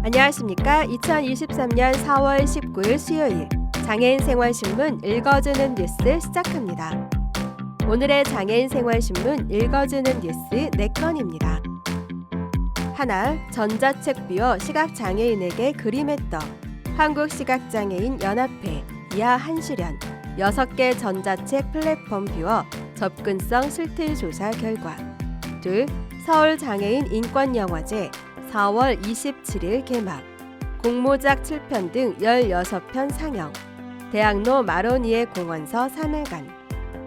안녕하십니까. 2023년 4월 19일 수요일 장애인 생활신문 읽어주는 뉴스 시작합니다. 오늘의 장애인 생활신문 읽어주는 뉴스 4건입니다. 하나, 전자책 비워 시각장애인에게 그림의 떡. 한국시각장애인 연합회 이하 한시련 6개 전자책 플랫폼 비워 접근성 실태조사 결과. 둘, 서울장애인 인권영화제 4월 27일 개막. 공모작 7편 등 16편 상영. 대학로 마로니에 공원서 3일간.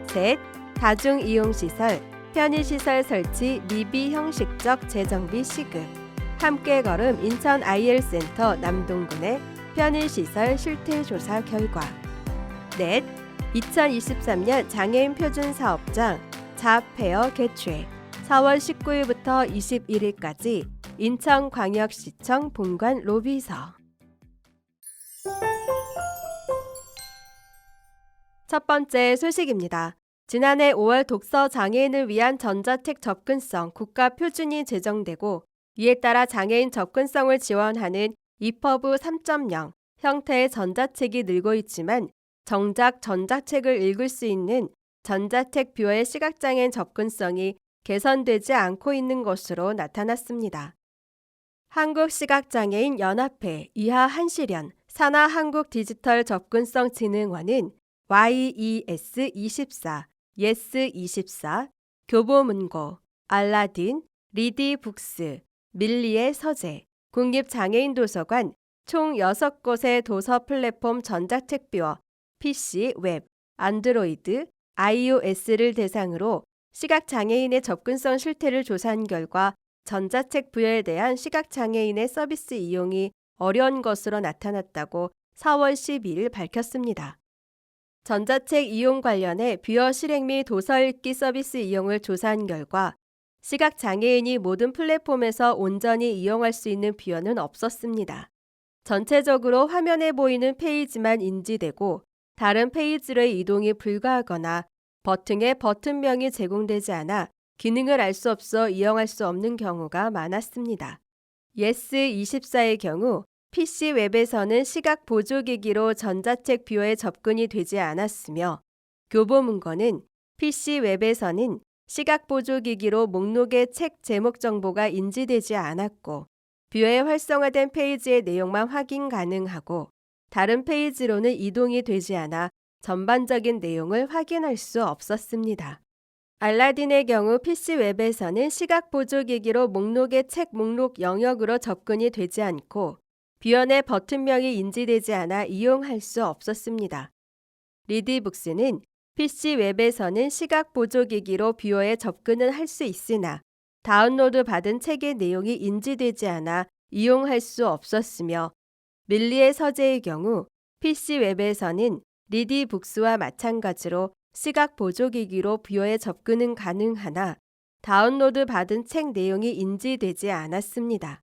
셋, 다중이용시설, 편의시설 설치 미비 형식적 재정비 시급. 함께 걸음 인천 IL센터 남동군의 편의시설 실태조사 결과. 넷, 2023년 장애인 표준사업장 자페어 개최. 4월 19일부터 21일까지 인천광역시청 본관 로비서. 첫 번째 소식입니다. 지난해 5월 독서 장애인을 위한 전자책 접근성 국가 표준이 제정되고 이에 따라 장애인 접근성을 지원하는 이퍼브 3.0 형태의 전자책이 늘고 있지만 정작 전자책을 읽을 수 있는 전자책 뷰어의 시각장애인 접근성이 개선되지 않고 있는 것으로 나타났습니다. 한국시각장애인 연합회 이하 한시련 산하한국디지털접근성진흥원은 YES24, 예스24, 교보문고, 알라딘, 리디북스, 밀리의 서재, 국립장애인도서관 총 6곳의 도서 플랫폼 전자책 비워 PC, 웹, 안드로이드, iOS를 대상으로 시각장애인의 접근성 실태를 조사한 결과 전자책 부여에 대한 시각장애인의 서비스 이용이 어려운 것으로 나타났다고 4월 12일 밝혔습니다. 전자책 이용 관련해 뷰어 실행 및 도서 읽기 서비스 이용을 조사한 결과 시각장애인이 모든 플랫폼에서 온전히 이용할 수 있는 뷰어는 없었습니다. 전체적으로 화면에 보이는 페이지만 인지되고 다른 페이지로의 이동이 불가하거나 버튼에 버튼명이 제공되지 않아 기능을 알 수 없어 이용할 수 없는 경우가 많았습니다. 예스24의 경우 PC 웹에서는 시각 보조기기로 전자책 뷰어에 접근이 되지 않았으며 교보문고는 PC 웹에서는 시각 보조기기로 목록의 책 제목 정보가 인지되지 않았고 뷰어에 활성화된 페이지의 내용만 확인 가능하고 다른 페이지로는 이동이 되지 않아 전반적인 내용을 확인할 수 없었습니다. 알라딘의 경우 PC 웹에서는 시각 보조기기로 목록의 책 목록 영역으로 접근이 되지 않고 뷰어 내 버튼명이 인지되지 않아 이용할 수 없었습니다. 리디북스는 PC 웹에서는 시각 보조기기로 뷰어에 접근은 할 수 있으나 다운로드 받은 책의 내용이 인지되지 않아 이용할 수 없었으며 밀리의 서재의 경우 PC 웹에서는 리디북스와 마찬가지로 시각 보조기기로 뷰어에 접근은 가능하나 다운로드 받은 책 내용이 인지되지 않았습니다.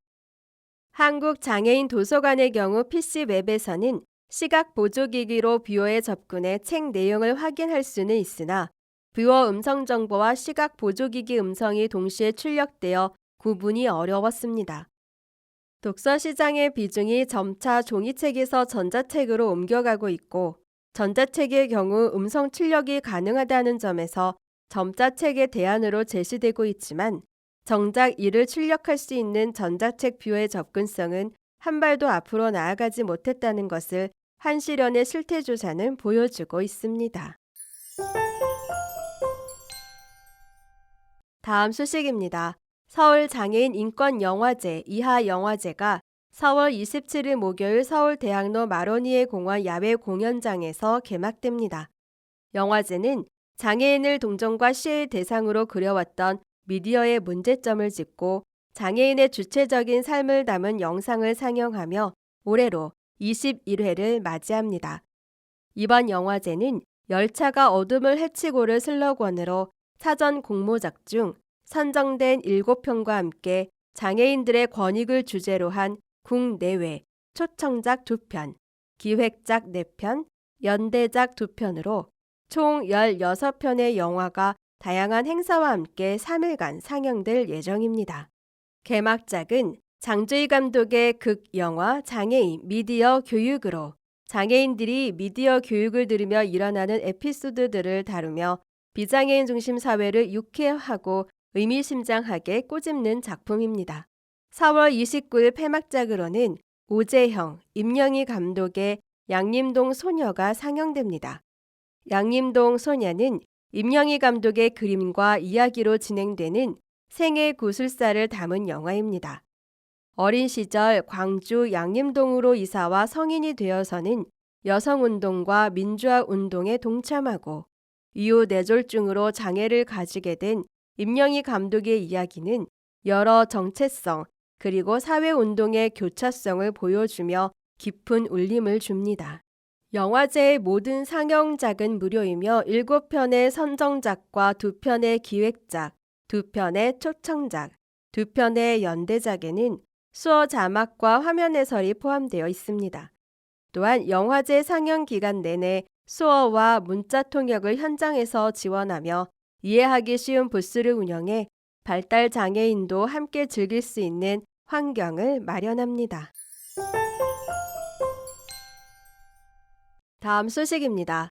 한국장애인 도서관의 경우 PC 웹에서는 시각 보조기기로 뷰어에 접근해 책 내용을 확인할 수는 있으나 뷰어 음성 정보와 시각 보조기기 음성이 동시에 출력되어 구분이 어려웠습니다. 독서 시장의 비중이 점차 종이책에서 전자책으로 옮겨가고 있고 전자책의 경우 음성 출력이 가능하다는 점에서 점자책의 대안으로 제시되고 있지만 정작 이를 출력할 수 있는 전자책 뷰어의 접근성은 한 발도 앞으로 나아가지 못했다는 것을 한시련의 실태조사는 보여주고 있습니다. 다음 소식입니다. 서울장애인 인권영화제 이하 영화제가 4월 27일 목요일 서울 대학로 마로니에 공원 야외 공연장에서 개막됩니다. 영화제는 장애인을 동정과 시의 대상으로 그려왔던 미디어의 문제점을 짚고 장애인의 주체적인 삶을 담은 영상을 상영하며 올해로 21회를 맞이합니다. 이번 영화제는 열차가 어둠을 헤치고를 슬로건으로 사전 공모작 중 선정된 7편과 함께 장애인들의 권익을 주제로 한 국내외 초청작 2편, 기획작 4편, 연대작 2편으로 총 16편의 영화가 다양한 행사와 함께 3일간 상영될 예정입니다. 개막작은 장주희 감독의 극, 영화, 장애인, 미디어 교육으로 장애인들이 미디어 교육을 들으며 일어나는 에피소드들을 다루며 비장애인 중심 사회를 유쾌하고 의미심장하게 꼬집는 작품입니다. 4월 29일 폐막작으로는 오재형, 임영희 감독의 양림동 소녀가 상영됩니다. 양림동 소녀는 임영희 감독의 그림과 이야기로 진행되는 생애 구술사를 담은 영화입니다. 어린 시절 광주 양림동으로 이사와 성인이 되어서는 여성운동과 민주화운동에 동참하고 이후 뇌졸중으로 장애를 가지게 된 임영희 감독의 이야기는 여러 정체성 그리고 사회운동의 교차성을 보여주며 깊은 울림을 줍니다. 영화제의 모든 상영작은 무료이며 7편의 선정작과 2편의 기획작, 2편의 초청작, 2편의 연대작에는 수어 자막과 화면 해설이 포함되어 있습니다. 또한 영화제 상영 기간 내내 수어와 문자 통역을 현장에서 지원하며 이해하기 쉬운 부스를 운영해 발달 장애인도 함께 즐길 수 있는 환경을 마련합니다. 다음 소식입니다.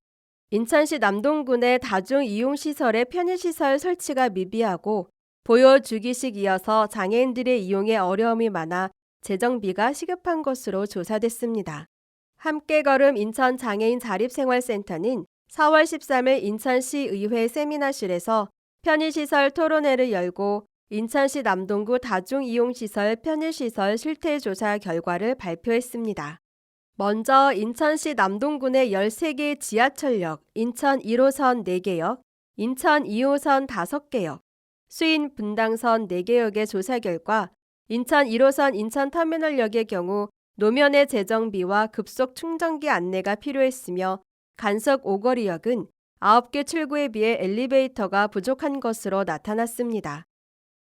인천시 남동군의 다중이용시설의 편의시설 설치가 미비하고 보여주기식이어서 장애인들의 이용에 어려움이 많아 재정비가 시급한 것으로 조사됐습니다. 함께걸음 인천장애인 자립생활센터는 4월 13일 인천시의회 세미나실에서 편의시설 토론회를 열고 인천시 남동구 다중이용시설 편의시설 실태조사 결과를 발표했습니다. 먼저 인천시 남동군의 13개 지하철역, 인천 1호선 4개역, 인천 2호선 5개역, 수인 분당선 4개역의 조사 결과 인천 1호선 인천터미널역의 경우 노면의 재정비와 급속 충전기 안내가 필요했으며 간석 오거리역은 9개 출구에 비해 엘리베이터가 부족한 것으로 나타났습니다.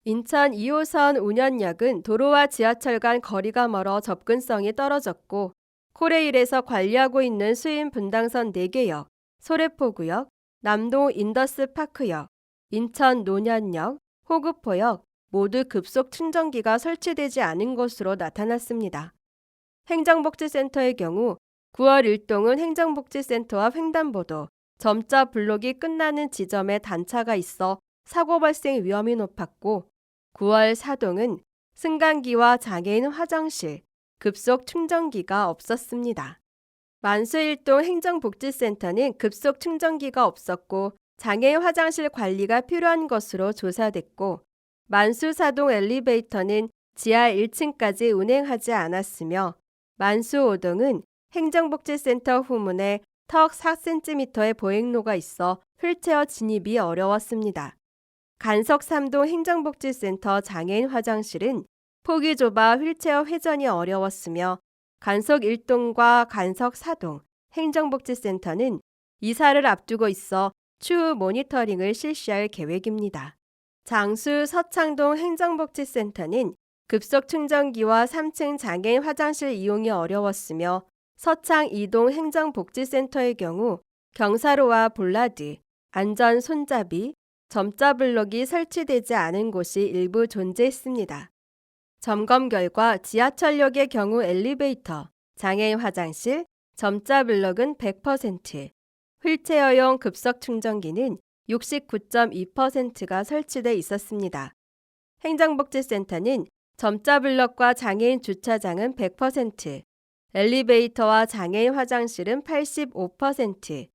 인천 2호선 운현역은 도로와 지하철 간 거리가 멀어 접근성이 떨어졌고 코레일에서 관리하고 있는 수인 분당선 4개역, 소래포구역, 남동 인더스파크역, 인천 논현역, 호급포역 모두 급속 충전기가 설치되지 않은 것으로 나타났습니다. 행정복지센터의 경우 9월 1동은 행정복지센터와 횡단보도, 점자 블록이 끝나는 지점에 단차가 있어 사고 발생 위험이 높았고 9월 4동은 승강기와 장애인 화장실, 급속 충전기가 없었습니다. 만수 1동 행정복지센터는 급속 충전기가 없었고 장애인 화장실 관리가 필요한 것으로 조사됐고 만수 4동 엘리베이터는 지하 1층까지 운행하지 않았으며 만수 5동은 행정복지센터 후문에 턱 4cm의 보행로가 있어 휠체어 진입이 어려웠습니다. 간석 3동 행정복지센터 장애인 화장실은 폭이 좁아 휠체어 회전이 어려웠으며 간석 1동과 간석 4동 행정복지센터는 이사를 앞두고 있어 추후 모니터링을 실시할 계획입니다. 장수 서창동 행정복지센터는 급속 충전기와 3층 장애인 화장실 이용이 어려웠으며 서창 2동 행정복지센터의 경우 경사로와 볼라드, 안전 손잡이, 점자 블록이 설치되지 않은 곳이 일부 존재했습니다. 점검 결과 지하철역의 경우 엘리베이터, 장애인 화장실, 점자 블록은 100%, 휠체어용 급속 충전기는 69.2%가 설치돼 있었습니다. 행정복지센터는 점자 블록과 장애인 주차장은 100%, 엘리베이터와 장애인 화장실은 85%,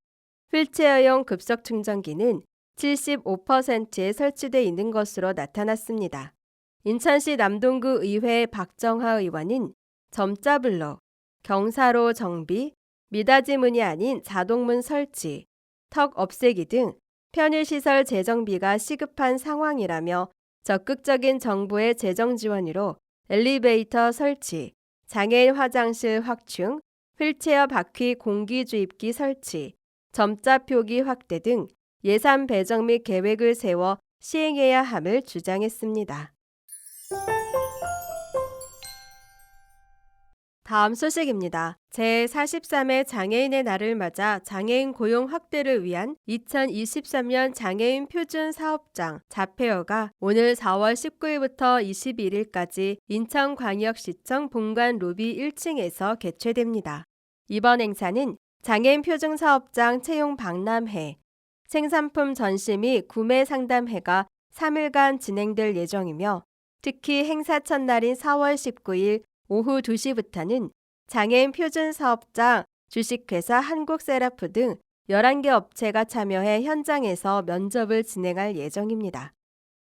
휠체어용 급속 충전기는 75%에 설치돼 있는 것으로 나타났습니다. 인천시 남동구 의회 박정하 의원은 점자 블록, 경사로 정비, 미닫이 문이 아닌 자동문 설치, 턱 없애기 등 편의시설 재정비가 시급한 상황이라며 적극적인 정부의 재정 지원으로 엘리베이터 설치, 장애인 화장실 확충, 휠체어 바퀴 공기주입기 설치, 점자 표기 확대 등 예산 배정 및 계획을 세워 시행해야 함을 주장했습니다. 다음 소식입니다. 제43회 장애인의 날을 맞아 장애인 고용 확대를 위한 2023년 장애인 표준 사업장 자폐어가 오늘 4월 19일부터 21일까지 인천광역시청 본관 로비 1층에서 개최됩니다. 이번 행사는 장애인 표준 사업장 채용 박람회, 생산품 전시 및 구매 상담회가 3일간 진행될 예정이며 특히 행사 첫날인 4월 19일 오후 2시부터는 장애인 표준 사업장 주식회사 한국세라프 등 11개 업체가 참여해 현장에서 면접을 진행할 예정입니다.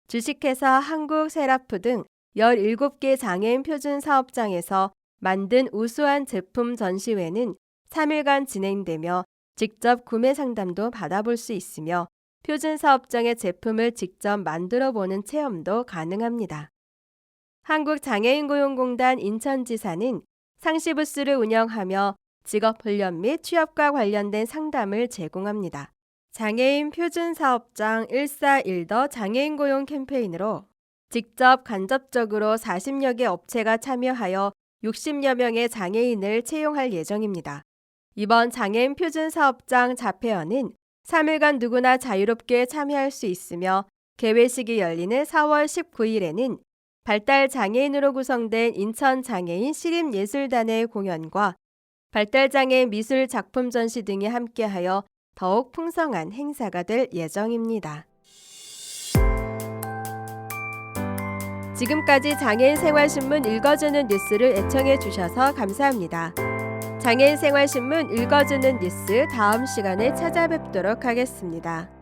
주식회사 한국세라프 등 17개 장애인 표준 사업장에서 만든 우수한 제품 전시회는 3일간 진행되며 직접 구매 상담도 받아볼 수 있으며 표준 사업장의 제품을 직접 만들어 보는 체험도 가능합니다. 한국장애인고용공단 인천지사는 상시부스를 운영하며 직업훈련 및 취업과 관련된 상담을 제공합니다. 장애인 표준사업장 141더 장애인고용 캠페인으로 직접 간접적으로 40여 개 업체가 참여하여 60여 명의 장애인을 채용할 예정입니다. 이번 장애인 표준사업장 자폐어는 3일간 누구나 자유롭게 참여할 수 있으며 개회식이 열리는 4월 19일에는 발달장애인으로 구성된 인천장애인 시립예술단의 공연과 발달장애인 미술 작품 전시 등이 함께하여 더욱 풍성한 행사가 될 예정입니다. 지금까지 장애인생활신문 읽어주는 뉴스를 애청해 주셔서 감사합니다. 장애인생활신문 읽어주는 뉴스 다음 시간에 찾아뵙도록 하겠습니다.